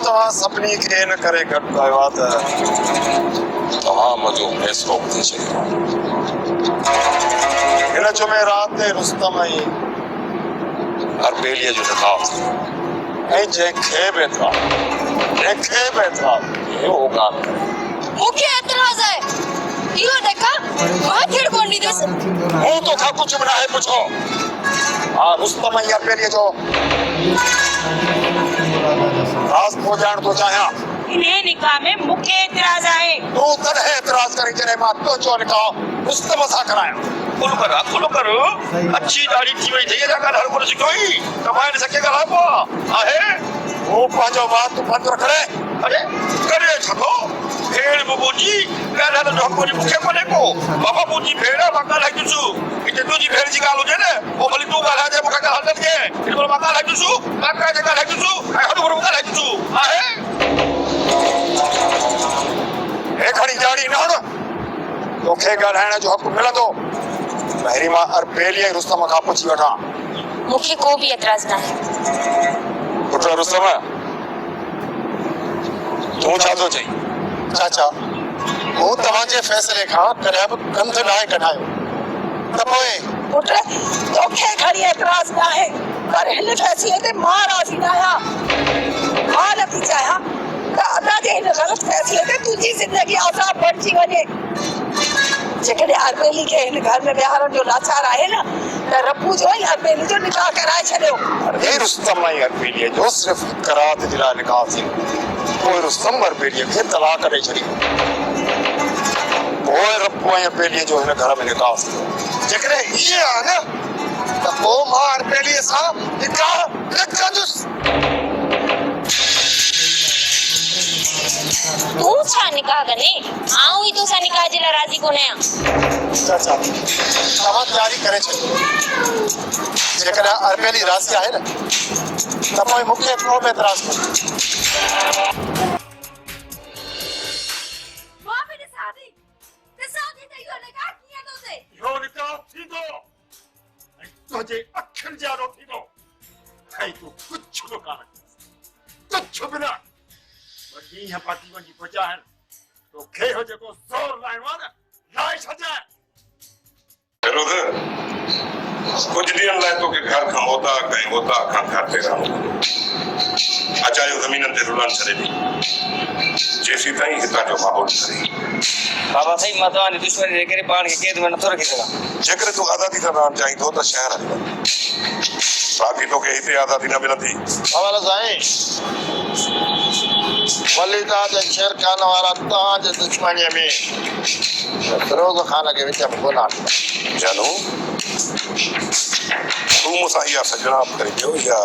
तव्हां सभिनी खे इन करे गॾु कयो आहे त तव्हां मुंहिंजो फ़ैसिलो ॿुधी छॾियो। हिन जुमेरात ते रुस्तम ऐं अरबेलीअ जो निकाह थियो ऐं जंहिंखे बि एतिराज़ इहो ॻाल्हि करे मूंखे एतिराज़ आहे। इहो देखा मां कहिड़ो कोन ॾींदसि। मूं तोखां कुझु बि न आहे पुछो। हा रुस्तम ऐं अरबेलीअ जो राज़ थो ॼाण थो चाहियां। इन्हे निकाह में मूंखे एतिराज़ आहे। तूं तॾहिं एतिराज़ करी जॾहिं मां तुंहिंजो निकाह रुस्तम सां करायां। कुल कर अच्छी ॾाढी थी वई थी ॻाल्हि हर कोन सिखोई त मां हिन सके ॻाल्हाइबो आहे। हू पंहिंजो वात बंदि रखड़े अरे करे छॾो भेड़ बुबूजी ॻाल्हि जो हक़ मूंखे कोन्हे को। बाबा मुंहिंजी भेड़ मां ॻाल्हाईंदुसि हिते तुंहिंजी भेड़ जी ॻाल्हि हुजे न पोइ भली तूं ॻाल्हाइजे मूंखे ॻाल्हि न ॾिजे। हिन महिल मां ॻाल्हाईंदुसि काका जे ॻाल्हाईंदुसि ऐं हर भरू ॻाल्हाईंदुसि आहे। हे खणी ॼाणी न हण तोखे ॻाल्हाइण जो हक़ मिलंदो। पहिरीं मां अरबेली ऐं रुस्तम खां पुछी वठां। मूंखे को बि एतिराज़ न आहे। पुट रुस्तम तूं छा थो चई? चाचा मूं तव्हांजे फ़ैसिले खां कॾहिं बि कंध नाहे कढायो त पोइ पुट तोखे खणी एतिराज़ न आहे पर हिन फ़ैसिले ते मां राज़ी न आहियां। मां नथी चाहियां त अदा जे हिन ग़लति फ़ैसिले ते तुंहिंजी ज़िंदगी आज़ाद बणिजी वञे। जेकॾहिं अरबेली खे हिन घर में विहारण जो लाचार आहे न त रब्बू जो ई अरबेली जो निकाह कराए छॾियो। अरे रुस्तम ऐं अरबेलीअ जो सिर्फ़ करात जे लाइ निकाह थियो। पोइ रुस्तम अरबेलीअ खे तलाक ॾेई छॾी। पोइ रब्बू ऐं अरबेलीअ जो हिन घर में निकाह थियो। जेकॾहिं इएं आहे न त पोइ मां अरबेलीअ सां निकाह न कंदुसि। तूं छा निकाह कंदे? आऊं ई तोसां निकाह जे लाइ राज़ी कोन आहियां। चाचा तव्हां तयारी करे छॾियो। जेकॾहिं अरबेली राज़ी आहे न त पोइ मूंखे को बि एतिराज़ कोन्हे। मां बि ॾिसां थी त इहो निकाह कीअं थो थिए। इहो निकाह थींदो ऐं तुंहिंजे अखियुनि जहिड़ो थींदो ऐं तूं कुझु बि कान कुझु बि न ॾींहं पाती वञी पुॼा आहिनि। तोखे इहो जेको ज़ोर लाइणो आहे न लाए छॾजांइ। विरोध कुझु ॾींहंनि लाइ तोखे घर खां होता कहीं होता खां घर ते रहणो पवंदो। अचायो ज़मीननि ते रुलण छॾे ॾे जेसीं ताईं हितां जो माहौल ठहे। बाबा साईं मां तव्हांजी दुश्मनी जे करे पाण खे क़ैद में नथो रखी सघां। जेकर तूं आज़ादी सां रहणु चाहीं थो त शहर हली वञ। बाक़ी तोखे हिते आज़ादी न मिलंदी। हवाला साईं वली तव्हांजे शेर खान वारा तव्हांजे दुश्मनीअ में फिरोज़ खान खे विच में कोन आणींदा। जानू तूं मूंसां इहा सजणाप करे ॾियो या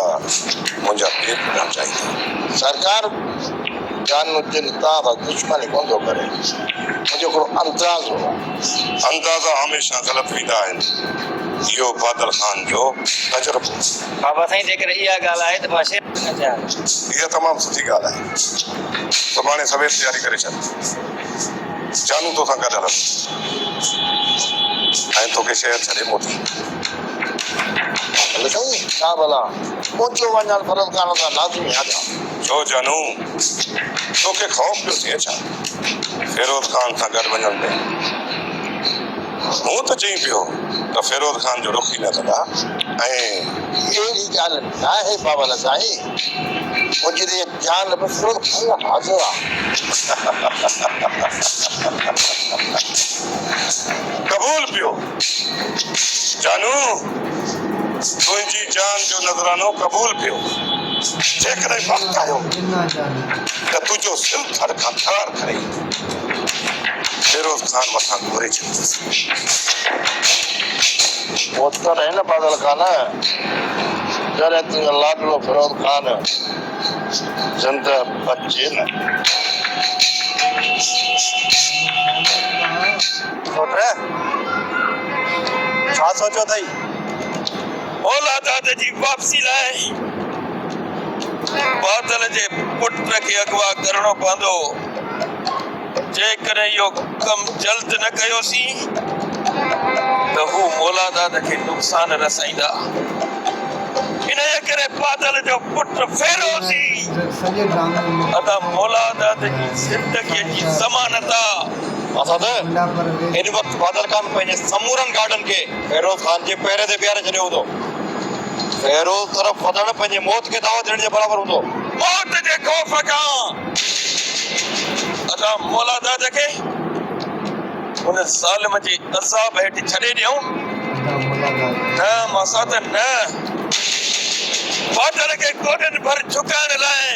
मुंहिंजा पेट न चाहींदा। सरकार जानू जिन तव्हां दुश्मनी कोन थो करे मुंहिंजो हिकिड़ो अंदाज़ो आहे। अंदाज़ा हमेशह ग़लति वेंदा आहिनि। इहो बादल खान जो तजुर्बो। बाबा साईं जेकर इहा ॻाल्हि आहे त मां शेर न चाहियां। इहा तमामु सुठी ॻाल्हि आहे। सुभाणे सवेर तयारी करे छॾ। जानू तोसां गॾु हलंदो ऐं तोखे शहर छॾे मोटी। हलो साईं छा भला मुंहिंजो वञणु फिरोज़ खान सां लाज़मी आहे। छो जानू तोखे ख़ौफ़ पियो थिए छा फिरोज़ खान सां गॾु वञण में? मूं त चई पियो त फिरोज़ खान जो रुख ई न कंदा। ऐं अहिड़ी ॻाल्हि न आहे बाबा साईं मुंहिंजी जान बि फिरोज़ खान हाज़िर आहे। क़बूल पियो जानू तुंहिंजी जान जो नज़रानो क़बूल पियो। जेकॾहिं वक़्तु आयो त तुंहिंजो सिल थर खां थर करे फिरोज़ खान मथां घुरे छॾींदुसि। पुत्र है न बादल खान जॾहिं तुंहिंजो लाडलो फिरोज़ खान ज़िंदा बचे न। छा सोचो अथई? औलाद जी वापसी लाइ बादल जे पुट खे अगवा करणो पवंदो। जेकॾहिं इहो कमु जल्द न कयोसीं त हू मौलादाद खे नुक़सान रसाईंदा। इन जे करे बादल जो पुट फेरोज़ी सॼे ड्रामे में अदा मौलादात जी ज़िंदगीअ जी ज़मानत असां मुंडा पर वे हिन वक़्तु बादल खान पंहिंजे समूरन गार्डन खे फेरोज़ खान जे पेर ते बीहारे छॾियो हूंदो फेरोज़ तरफ़ वधण पंहिंजे मौत खे दावत ॾियण जे बराबरि हूंदो मौत जे ख़ौफ़ खां अदा मौलादात खे उन ज़ालिम जे अज़ाब हेठि छॾे ॾियूं मुलाकात न मसाद न बादल खे गोॾनि भर झुकाइण लाइ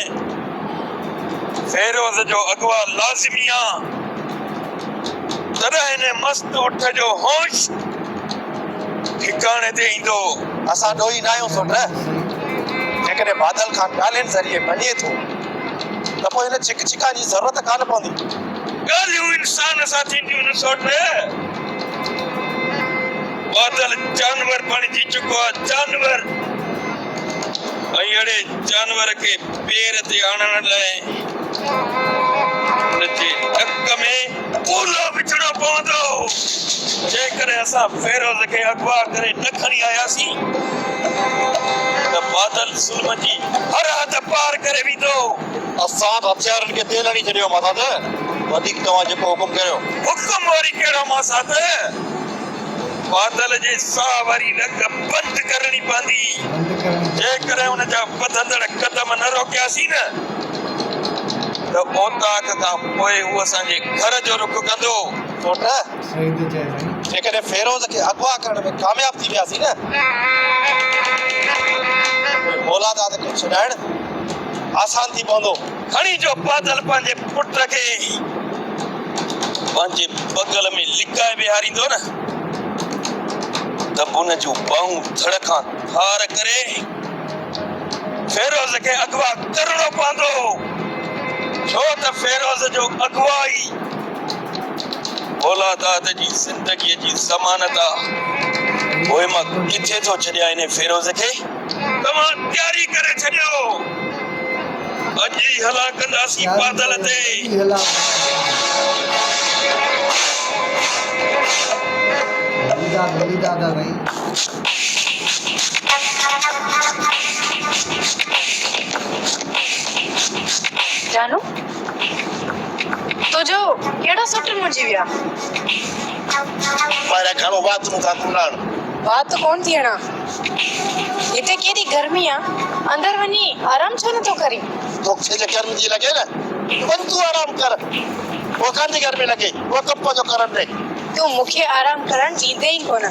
फेरोज़ जो अगवा लाज़िमी आहे तॾहिं हिन मस्त उठ जो होश ठिकाणे ते ईंदो असां ॾोही न आहियूं सोट जेकॾहिं बादल खान ॻाल्हियुनि ज़रिए मञे थो त पोइ हिन छिक छिका जी ज़रूरत कान पवंदी ॻाल्हियूं इंसान सां थींदियूं न सोट बादल जानवर बणिजी चुको आहे जानवर ऐं अहिड़े जानवर खे पेर ते आणण लाइ हुनजे ॾक में पूलो विझणो पवंदो जेकॾहिं असां फेरोज़ खे अगवा करे न खणी आयासीं त बादल ज़ुल्म जी हर हद पार करे वेंदो असां हथियारनि खे तेल हणी छॾियो मसाद वधीक तव्हां जेको हुकुम कयो हुकुम वरी कहिड़ो मसाद बादल जे साह वारी रंग बंदि करणी पवंदी जेकॾहिं हुन जा वधंदड़ कदम न रोकियासीं न त ओताक खां पोइ हू असांजे घर जो रुख कंदो सोट सही थी चए साईं जेकॾहिं फेरोज़ खे अगवा करण में कामयाब थी वियासीं न औलादात खे छॾाइण आसान थी पवंदो खणी जो बादल पंहिंजे पुट खे पंहिंजे बगल में लिकाए विहारींदो न त उन जूं बाहूं धड़ खां थार करे फेरोज़ खे अगवा करणो पवंदो छो त फेरोज़ जो अगवाई औलादात जी ज़िंदगीअ जी ज़मानत आहे पोइ मां किथे थो छॾियां हिन फेरोज़ खे तव्हां तयारी करे छॾियो अॼु ई हला कंदासीं बादल ते दादा भाई जानू तुझो केड़ा सुट मुझी विया मारा घणो बात मुखा कुलाण बात कोन थियणा इते केडी गर्मी आ अंदर वनी आराम छो न तो करी तो छे गर्मी जी लगे ना बन तू आराम कर वो कांदी गर्मी लगे वो कब जो करन दे तू मुखे आराम करन दींदे ही कोना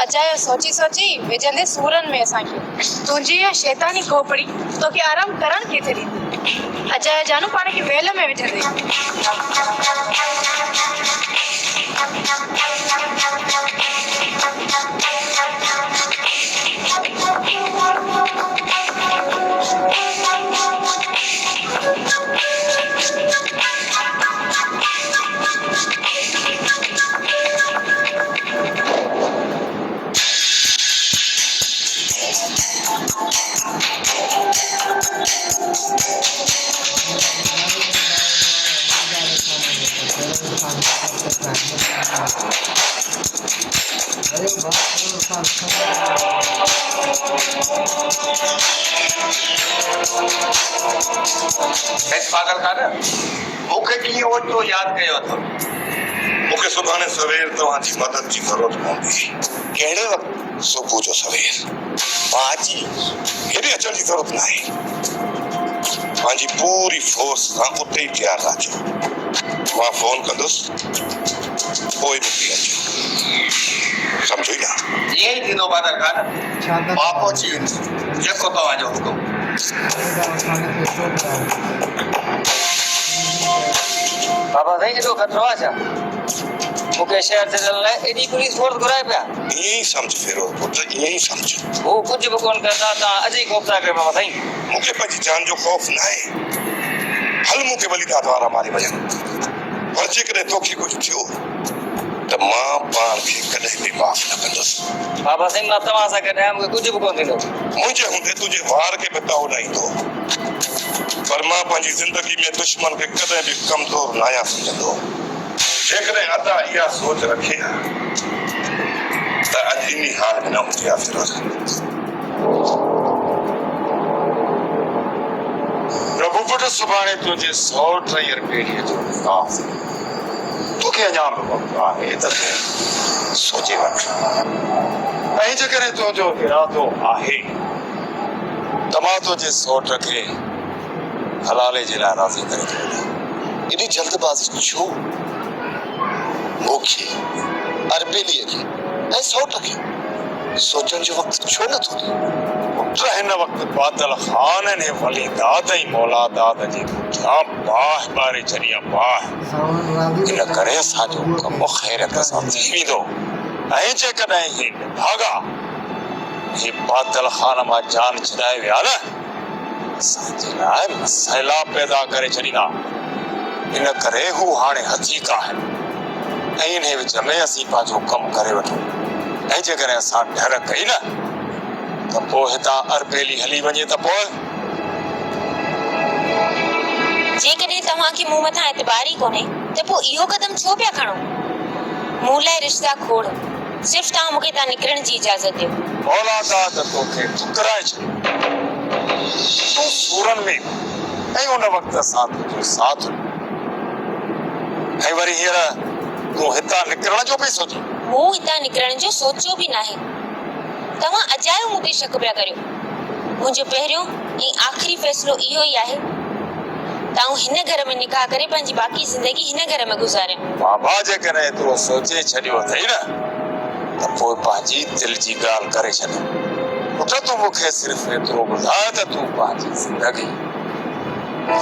अजाय सोची सोची वेजंदे सूरन में असा के तुझी ये शैतानी खोपड़ी तो के आराम करन के थरी अजाय जानू पानी के वेल में वेजंदे पागल खान मूंखे कीअं ओचितो यादि कयो अथव मूंखे सुभाणे सवेर तव्हांजी मदद जी ज़रूरत पवंदी कहिड़े वक़्तु सुबुह जो सवेर मां अची हेॾे अचण जी ज़रूरत न आहे पंहिंजी पूरी फोर्स सां उते ई तयारु रहिजो मां फोन कंदुसि पोइ निकिरी अचो सम्झो ई न ईअं ई थींदो बादल खान मां पहुची वेंदुसि जेको तव्हांजो हुकुम बाबा साईं एॾो ख़तरो आहे छा मूंखे शहर ते हलण लाइ एॾी पुलिस फोर्स घुराए पिया ईअं ई सम्झ फेरोज़ पुट ईअं ई सम्झ हू कुझु बि कोन कंदा तव्हां अॼु ई ख़ौफ़ था कयो बाबा साईं मूंखे पंहिंजी जान जो ख़ौफ़ न आहे हल मूंखे भली दाद वारा मारे वञनि पर जेकॾहिं तोखे कुझु थियो त मां पाण खे कॾहिं बि माफ़ न कंदुसि बाबा साईं मां तव्हां सां गॾु आहियां मूंखे कुझु बि कोन थींदो मुंहिंजे हूंदे तुंहिंजे वार खे बि ताव ॾाईंदो पर मां पंहिंजी ज़िंदगी में दुश्मन खे कॾहिं बि कमज़ोर न आहियां सम्झंदो जेकॾहिं अदा इहा सोच रखे त अॼु इन हाल में न हुजे हा फिरोज़ मुकुट सुभाणे तुझे 130 रुपये जो निकाह तोखे अञा बि वक़्तु आहे त सोचे वठ ऐं जेकॾहिं तुंहिंजो इरादो आहे त मां तुंहिंजे सौट खे हलाले जे लाइ राज़ी करे थो वञा। एॾी जल्दबाज़ी छो? मूंखे अरबेलीअ खे ऐं सौट खे सोचण जो वक़्तु छो नथो ॾे? पुट हिन वक़्तु बादल ख़ान ने वली दाद ऐं मौला दाद जे पुठियां बाह ॿारे छॾी आहे बाह। सावन राधी इन करे असांजो कमु ख़ैरियत सां थी वेंदो ऐं जेकॾहिं हे भागा हे बादल ख़ान मां जान छॾाए विया न असांजे लाइ मसइला पैदा करे छॾींदा। इन करे हू हाणे हथीक आहिनि ऐं इन विच में असीं पंहिंजो कमु करे वठूं ऐं जेकॾहिं असां ढर कई न त पोइ हितां अरबेली हली वञे त पोइ जेकॾहिं तव्हांखे मूं मथां एतबार ई कोन्हे त पोइ इहो कदम छो पिया खणो? मूं लाइ रिश्ता खोड़, सिर्फ़ु तव्हां मूंखे हितां निकिरण जी इजाज़त ॾियो। मौला दाद तोखे ठुकराए छॾियो तूं सूरन में ऐं उन वक़्तु असां तुंहिंजो साथ ऐं वरी हींअर तूं हितां निकिरण जो पई सोची। मूं हितां निकिरण जो सोचियो बि नाहे। तव्हां अजायो मूं ते शक पिया करियो। मुंहिंजो पहिरियों ऐं आख़िरी फ़ैसिलो इहो ई आहे ताऊं हिन घर में निकाह करे पंहिंजी बाक़ी ज़िंदगी हिन घर में गुज़ारियो। बाबा जेकॾहिं एतिरो सोचे छॾियो अथई न त पोइ पंहिंजी दिलि जी ॻाल्हि करे छॾ। पुट तूं मूंखे सिर्फ़ु एतिरो ॿुधाए त तूं पंहिंजी ज़िंदगी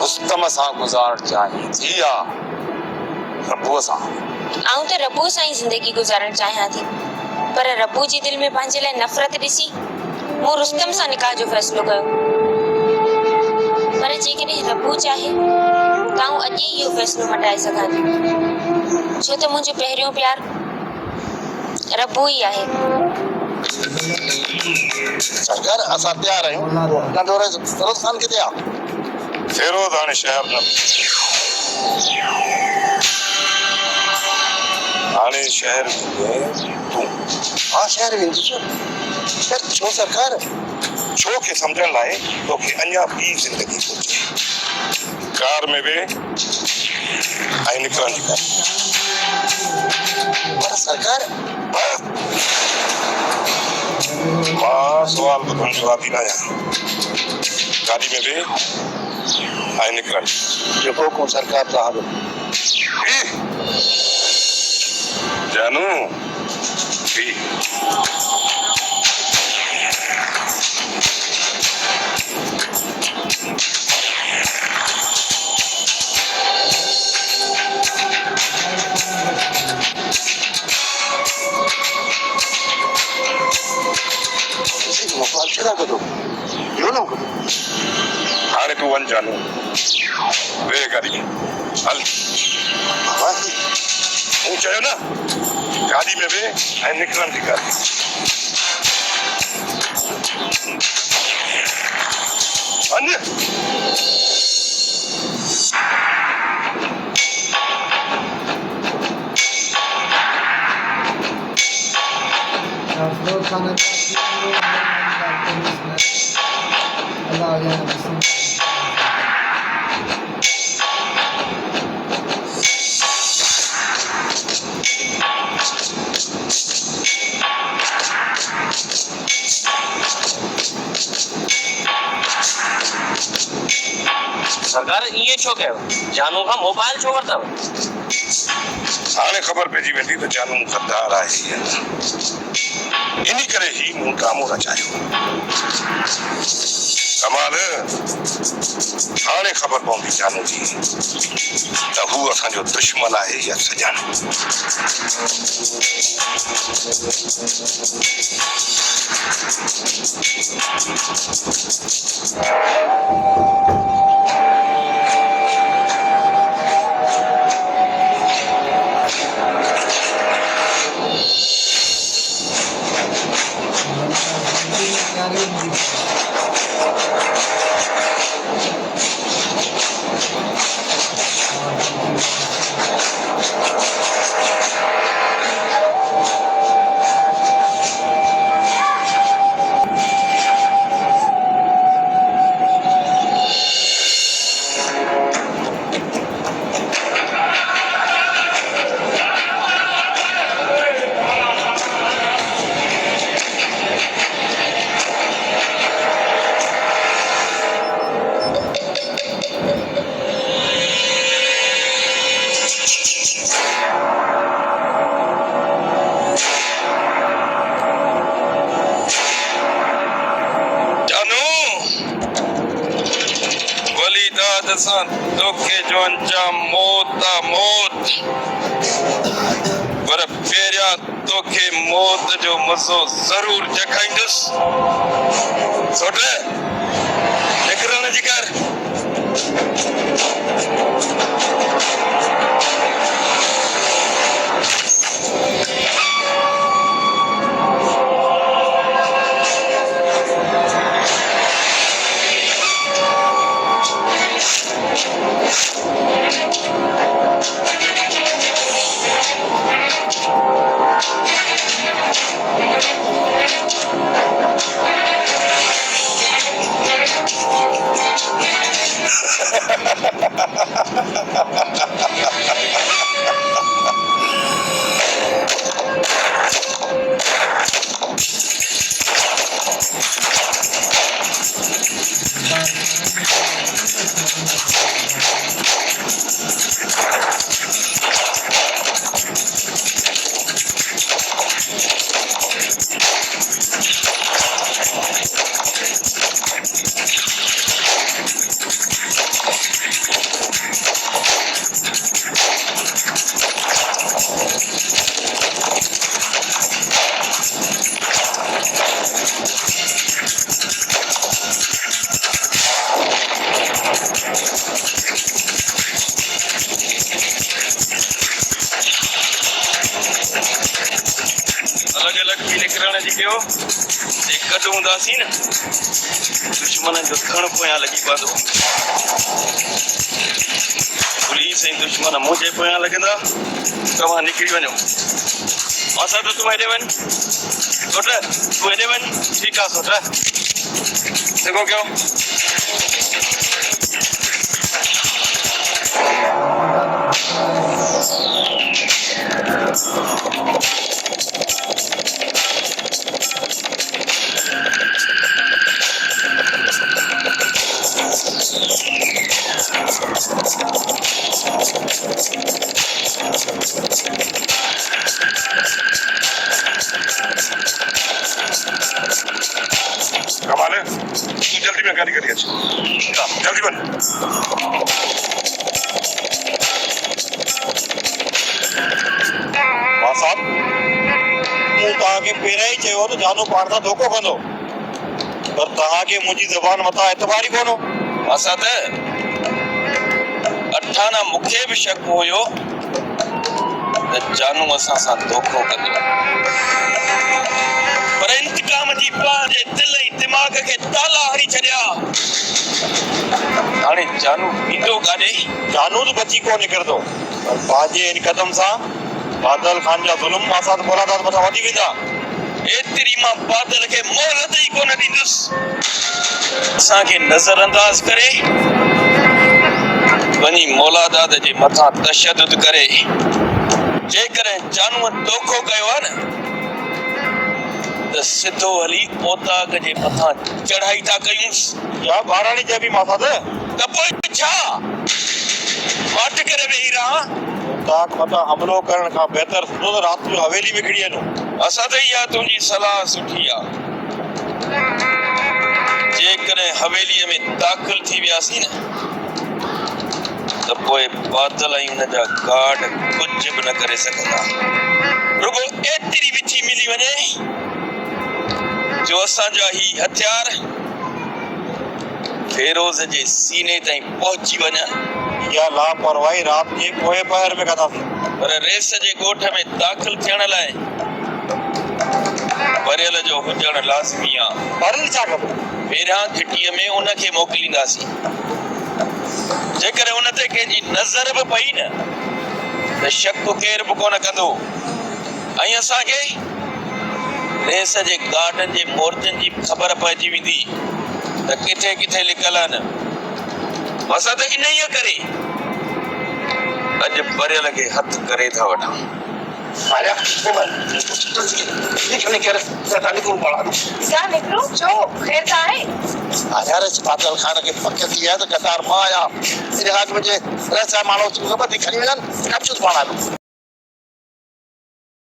रुस्तम सां गुज़ारण चाहीं थी या रबूअ सां? आऊं त रबूअ सां ई ज़िंदगी गुज़ारण चाहियां थी, पर रबू जी दिलि में पंहिंजे लाइ नफ़रत ॾिसी मूं रुस्तम सां निकाह जो फ़ैसिलो कयो। पर जेकॾहिं रबू चाहे त आऊं अॼु ई इहो फ़ैसिलो मटाए सघां थी, छो त मुंहिंजो पहिरियों प्यार रबू ई आहे। सरकार असां तयार आहियूं। ढंढोरे फिरोज खान किथे आहे? फिरोज हाणे शहर न हाणे शहर तूं हाँ शहर वेंदुसि। पर छो सरकार? छो खे सम्झण लाइ तोखे अञा ॿी ज़िंदगी सोचे कार में वेह ऐं निकिरण जी कर। पर सरकार मां सुवाल ॿुधण जो आदी न आहियां। गाॾी में वेह ऐं निकिरण। जो हुकुम सरकार साहब। जानू मोबाइल छा करो यो न करो। हाणे तूं वञ जानू वेह गाॾी में हल। मूं चयो न गाॾी में वेह ऐं निकिरण जी कर। वञ। फिरोज खान सरकार इएं छो कयो? जानू खां मोबाइल छो वरितव? हाणे ख़बर पइजी वेंदी त जानू गद्दार आहे इन करे ही मूं ड्रामो रचायो। कमाल हाणे ख़बर पवंदी जानू जी त हू असांजो दुश्मन आहे या सॼण। तोखे जो अंजाम मौत आ मौत, पर पहिरियां तोखे मौत जो मज़ो ज़रूर चखाईंदुसि। सोट निकिरण जी कर। अलग अलग थी निकिरण जी कयो जे गॾु हूंदासीं न दुश्मन जो खण पोयां लॻी पवंदो। पुलिस ऐं दुश्मन मुंहिंजे पोयां लॻंदा। तव्हां निकिरी वञो। असां त तूं हेॾे वञ। सोट तूं हेॾे वञ। ठीकु आहे सोट जेको कयो। कमाल है, तू जल्दी में गाड़ी करिए। जल्दी बन। साहब मूं तव्हांखे पहिरियों ई चयो त जानो पाण सां धोखो कंदो, पर तव्हांखे मुंहिंजी ज़बान मथां एतबार ई कोन्हो। असां त अठाना मूंखे बि शक हुयो त जानू असां सां धोखो कंदो, पर इंतकाम जी पंहिंजे दिल ऐं दिमाग़ खे ताला हणी छॾिया। हाणे जानू ईंदो काॾे? जानू त बची कोन निकिरंदो, पर पंहिंजे इन कदम सां बादल खान जा ज़ुल्म असां त मुरादाबाद मथां वधी वेंदा। एतिरी मां बादल खे मोहलत ई कोन ॾींदुसि। असांखे नज़र अंदाज़ करे वञी मौलादाद जे मथां तशद्दुद करे। जेकॾहिं जानूअ धोखो कयो आहे न त सिधो हली ओताक जे मथां चढ़ाई था कयूंसि। या ॿाराणी चइबी माथा त पोइ छा माट करे वेही रहां? ओताक मथां हमलो करण खां बहितर सुठो त राति जो हवेली में खड़ी वञो। असां त इहा तुंहिंजी सलाह सुठी आहे। जेकॾहिं हवेलीअ में दाख़िल थी वियासीं न त पोइ बादल ऐं हुन जा गार्ड कुझु बि न करे सघंदा। रुगो एतिरी विछी मिली वञे जो असांजा ही हथियार फेरोज़ जे सीने ताईं पहुची वञनि। इहा लापरवाही राति जे पोइ पहर में कंदासीं, पर रेस जे ॻोठ में दाख़िल थियण लाइ भरियल जो हुजण लाज़मी आहे। भरियल छा खपे? पहिरियां घिटीअ में उनखे मोकिलींदासीं। जेकॾहिं उन ते कंहिंजी नज़र बि पई न त शक केर बि कोन कंदो। ऐं असांखे रेस जे गार्डन जे मोर्चनि जी ख़बर पइजी वेंदी त किथे किथे लिकल आहिनि। असां त इन ई करे अॼु भरियल खे हथ करे था वठूं। निकिरो छो ख़ैर त आहे? यार बादल खान के पक्के थी है तो कतार मां आया मेरे हाथ में जे रसा मानो ख़बर थी खणी वञनि कच्छ पाणा।